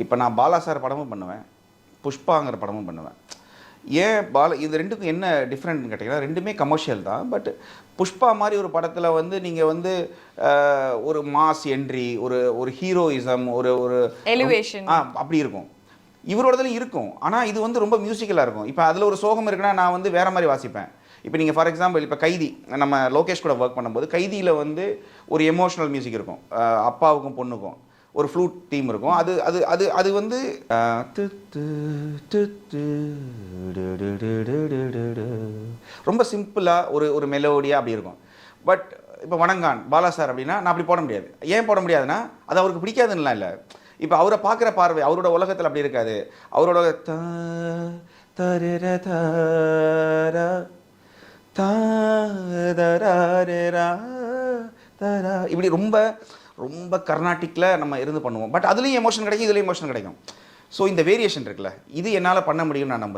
இப்போ நான் பாலா சார் படமும் பண்ணுவேன், புஷ்பாங்கிற படமும் பண்ணுவேன். ஏன் இது ரெண்டுக்கும் என்ன டிஃப்ரெண்ட்னு கேட்டிங்கன்னா, ரெண்டுமே கமர்ஷியல் தான். பட் புஷ்பா மாதிரி ஒரு படத்தில் வந்து நீங்கள் வந்து ஒரு மாஸ் என்ட்ரி, ஒரு ஒரு ஹீரோயிசம், ஒரு ஒரு எலிவேஷன் அப்படி இருக்கும். இவரோடதுலையும் இருக்கும். ஆனால் இது வந்து ரொம்ப மியூசிக்கலாக இருக்கும். இப்போ அதில் ஒரு சோகம் இருக்குன்னா நான் வந்து வேறு மாதிரி வாசிப்பேன். இப்போ நீங்கள் ஃபார் எக்ஸாம்பிள் இப்போ கைதி, நம்ம லோகேஷ் கூட ஒர்க் பண்ணும்போது கைதியில் வந்து ஒரு எமோஷனல் மியூசிக் இருக்கும். அப்பாவுக்கும் பொண்ணுக்கும் ஒரு ஃப்ளூட் தீம் இருக்கும். அது அது அது அது வந்து ரொம்ப சிம்பிளாக ஒரு ஒரு மெலோடியாக அப்படி இருக்கும். பட் இப்போ வணங்கான் பாலா சார் அப்படின்னா நான் அப்படி போட முடியாது. ஏன் போட முடியாதுன்னா அது அவருக்கு பிடிக்காதுன்னெலாம் இல்லை. இப்போ அவரை பார்க்குற பார்வை அவரோட உலகத்தில் அப்படி இருக்காது. அவரோட இப்படி ரொம்ப ரொம்ப கர்நாட்டிக்கில் நம்ம இருந்து பண்ணுவோம். பட் அதுலேயும் எமோஷன் கிடைக்கும், இதுலேயும் எமோஷன் கிடைக்கும். ஸோ இந்த வேரியேஷன் இருக்குல்ல, இது என்னால் பண்ண முடியும்னு நான் நம்புறேன்.